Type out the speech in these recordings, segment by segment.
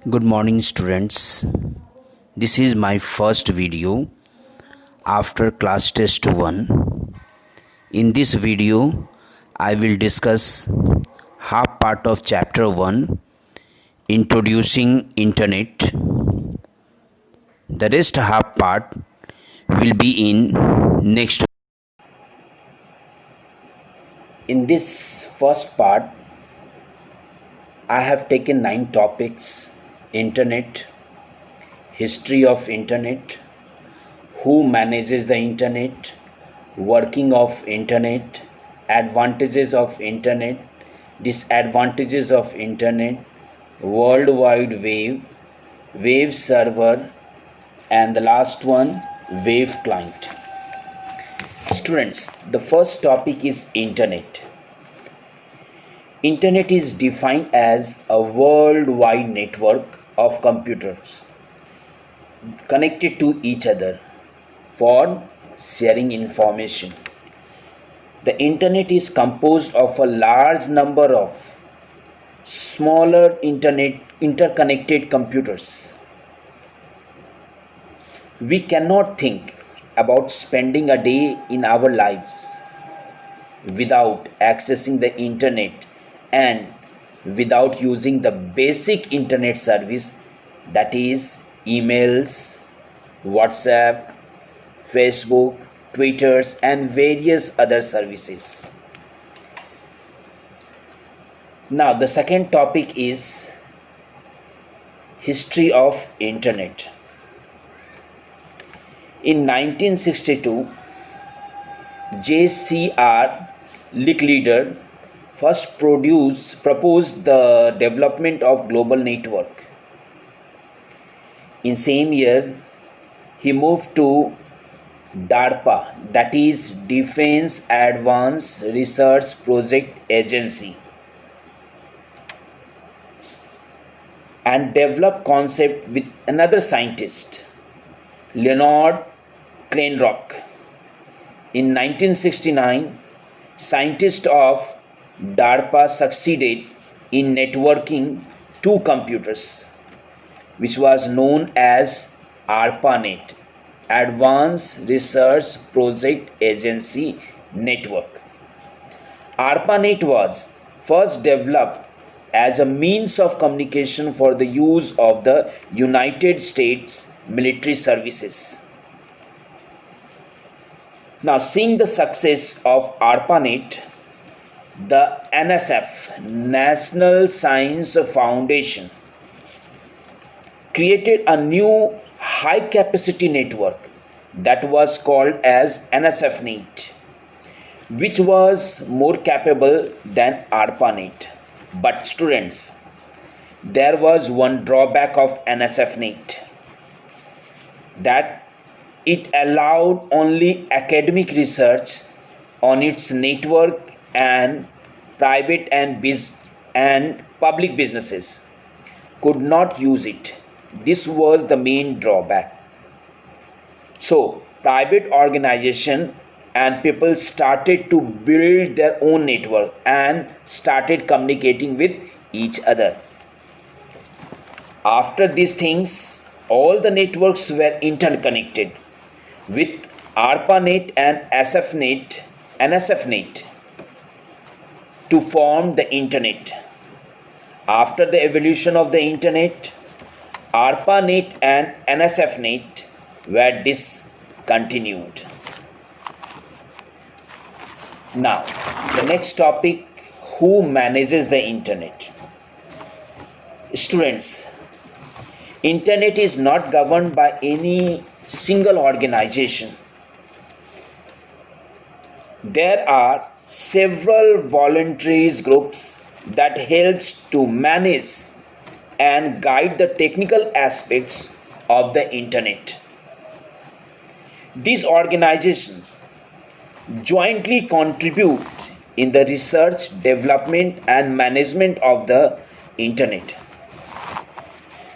Good morning, students. This is my first video after class test 1. In this video, I will discuss half part of chapter 1, introducing internet. The rest half part will be in next. In this first part, I have taken 9 topics: internet, history of internet, who manages the internet, working of internet, advantages of internet, disadvantages of internet, world wide wave server, and the last one, wave client. Students, the first topic is internet. Internet is defined as a worldwide network of computers connected to each other for sharing information. The internet is composed of a large number of smaller interconnected computers. We cannot think about spending a day in our lives without accessing the internet and without using the basic internet service, that is emails, WhatsApp, Facebook, Twitters, and various other services. Now the second topic is history of internet. In 1962, J.C.R. Licklider first proposed the development of global network. In same year, he moved to DARPA, that is Defense Advanced Research Project Agency, and developed concept with another scientist, Leonard Kleinrock. In 1969, scientists of DARPA succeeded in networking two computers, which was known as ARPANET, Advanced Research Project Agency Network. ARPANET was first developed as a means of communication for the use of the United States military services. Now, seeing the success of ARPANET, the NSF, National Science Foundation, created a new high capacity network that was called as NSFNet, which was more capable than ARPANET. But students, there was one drawback of NSFNet, that it allowed only academic research on its network, and private and public businesses could not use it. This was the main drawback. So private organization and people started to build their own network and started communicating with each other. After these things, all the networks were interconnected with ARPANET and NSFNet to form the internet. After the evolution of the internet, ARPANET and NSFNet were discontinued. Now, the next topic, who manages the internet? Students, internet is not governed by any single organization. There are several voluntary groups that helps to manage and guide the technical aspects of the internet. These organizations jointly contribute in the research, development, and management of the internet.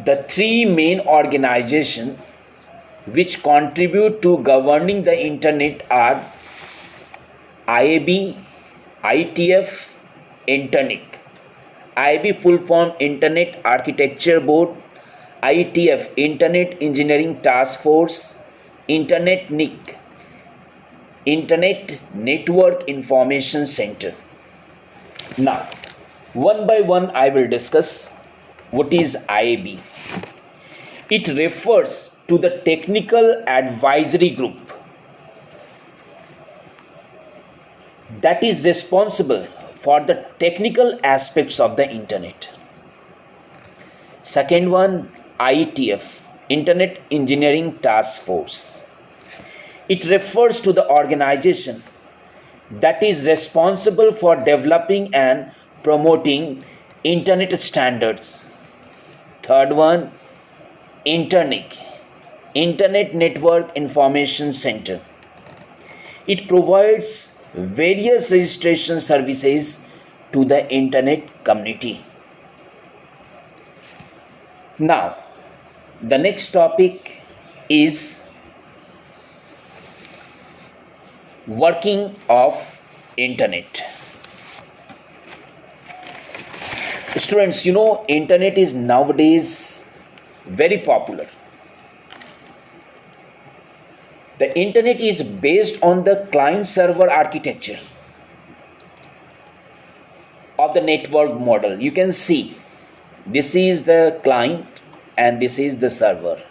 The three main organizations which contribute to governing the internet are IAB, IETF, Internet. IAB full form Internet Architecture Board, IETF, Internet Engineering Task Force, Internet NIC, Internet Network Information Center. Now, one by one, I will discuss what is IAB. It refers to the Technical Advisory Group that is responsible for the technical aspects of the internet. Second one, IETF, Internet Engineering Task Force. It refers to the organization that is responsible for developing and promoting internet standards. Third one, INTERNIC, Internet Network Information Center. It provides various registration services to the internet community. Now, the next topic is working of internet. Students, internet is nowadays very popular. The internet is based on the client server architecture of the network model. You can see this is the client and this is the server.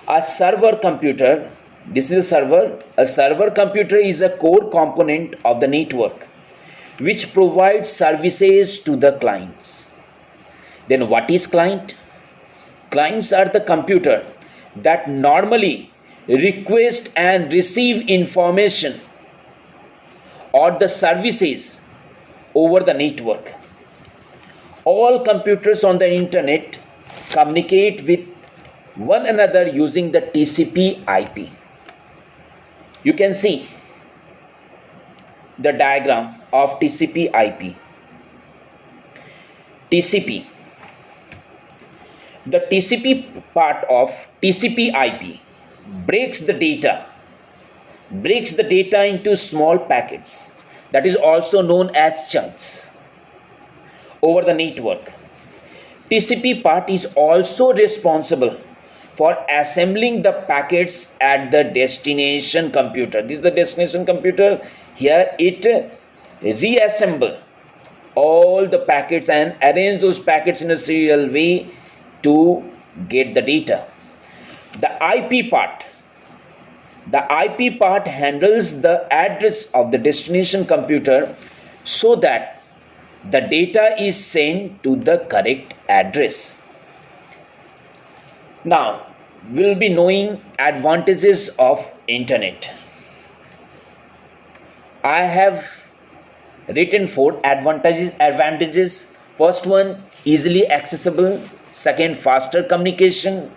A server computer, this is a server. A server computer is a core component of the network which provides services to the clients. Then what is client? Clients are the computer that normally request and receive information or the services over the network. All computers on the internet communicate with one another using the TCP/IP. You can see the diagram of TCP/IP. TCP. The TCP part of TCP/IP breaks the data into small packets, that is also known as chunks, over the network. TCP part is also responsible for assembling the packets at the destination computer. This is the destination computer. Here it reassemble all the packets and arrange those packets in a serial way to get the data. The IP part handles the address of the destination computer so that the data is sent to the correct address. Now, we'll be knowing advantages of internet. I have written 4 advantages. First one, easily accessible. Second, faster communication.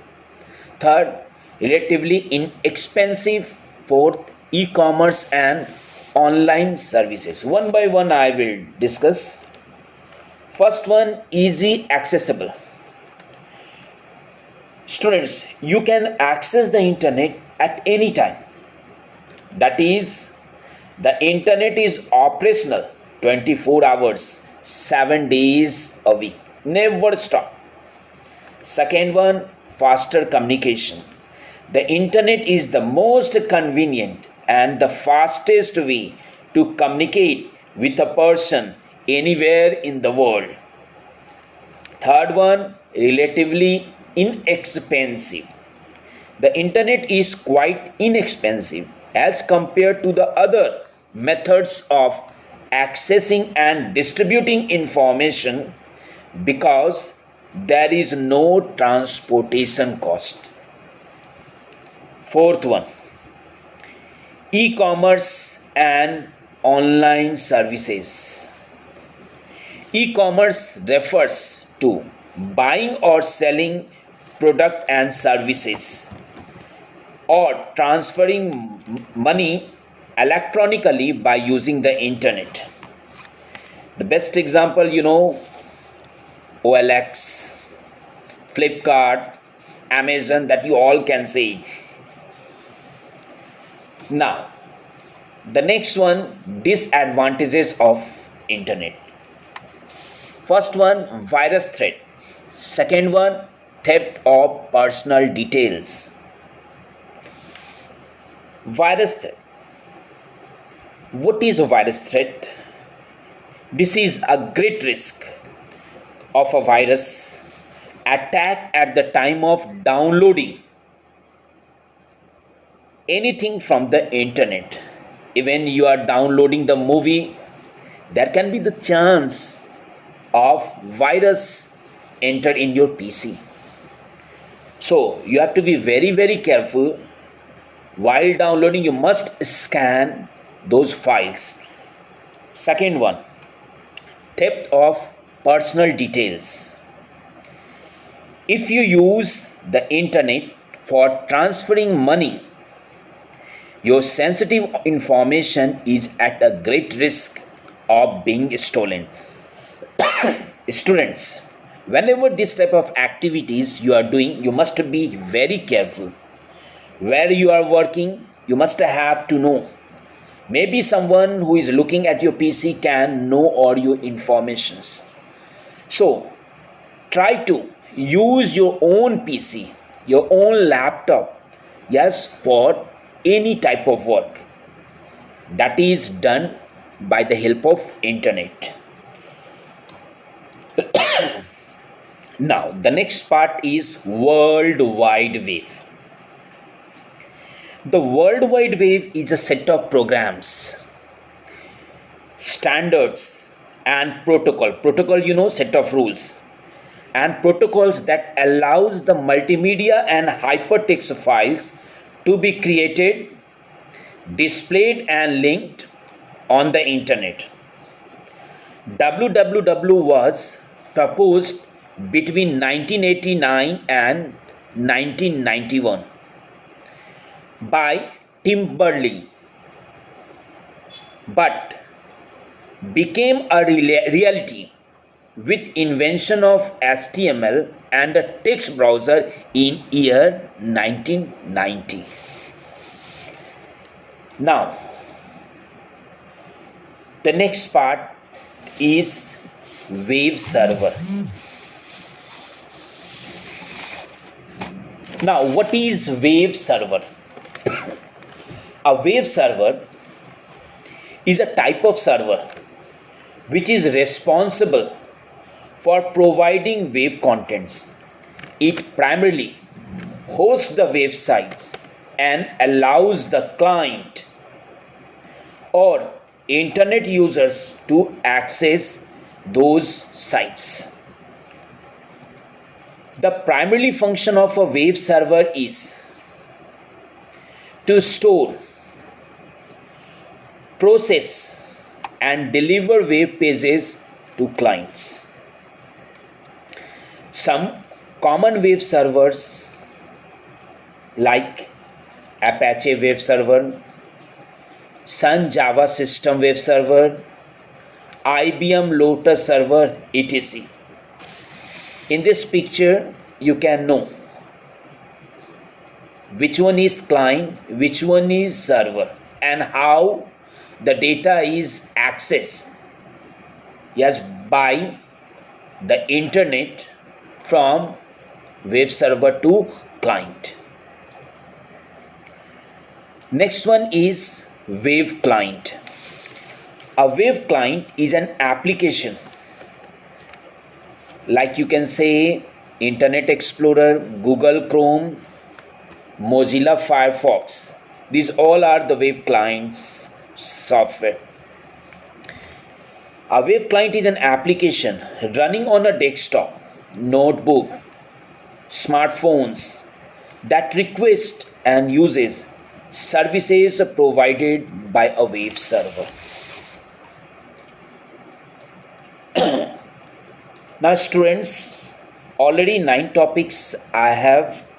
Third, relatively inexpensive. Fourth, e-commerce and online services. One by one I will discuss. First one, easy accessible. Students, you can access the internet at any time. That is, the internet is operational 24 hours, 7 days a week. Never stop. Second one, faster communication. The internet is the most convenient and the fastest way to communicate with a person anywhere in the world. Third one, relatively inexpensive. The internet is quite inexpensive as compared to the other methods of accessing and distributing information because there is no transportation cost. Fourth one, e-commerce and online services. E-commerce refers to buying or selling product and services or transferring money electronically by using the internet. The best example, OLX, Flipkart, Amazon, that you all can see. Now, the next one, disadvantages of internet. First one, virus threat. Second one, theft of personal details. Virus threat. What is a virus threat? This is a great risk of a virus attack at the time of downloading anything from the internet. Even you are downloading the movie, there can be the chance of virus enter in your PC. So you have to be very careful. While downloading, you must scan those files. Second one, theft of personal details. If you use the internet for transferring money, your sensitive information is at a great risk of being stolen. Students, whenever this type of activities you are doing, you must be very careful. Where you are working, you must have to know. Maybe someone who is looking at your PC can know all your informations. So try to use your own PC, your own laptop, yes, for any type of work that is done by the help of internet. Now the next part is World Wide Web. The World Wide Web is a set of programs, standards and protocol, set of rules and protocols that allows the multimedia and hypertext files to be created, displayed and linked on the internet. WWW was proposed between 1989 and 1991 by Tim Berners-Lee, but became a reality with invention of HTML and a text browser in year 1990. Now, the next part is web server. Now, what is web server? A web server is a type of server which is responsible for providing web contents. It primarily hosts the websites and allows the client or internet users to access those sites. The primary function of a web server is to store, process and deliver web pages to clients. Some common web servers like Apache Web Server, Sun Java System Web Server, IBM Lotus Server, etc. In this picture, you can know which one is client, which one is server, and how the data is accessed, yes, by the internet from web server to client. Next one is web client. A web client is an application like you can say Internet Explorer, Google Chrome, Mozilla Firefox. These all are the web clients software. A web client is an application running on a desktop, notebook, smartphones that request and uses services provided by a web server. Now students, already 9 topics I have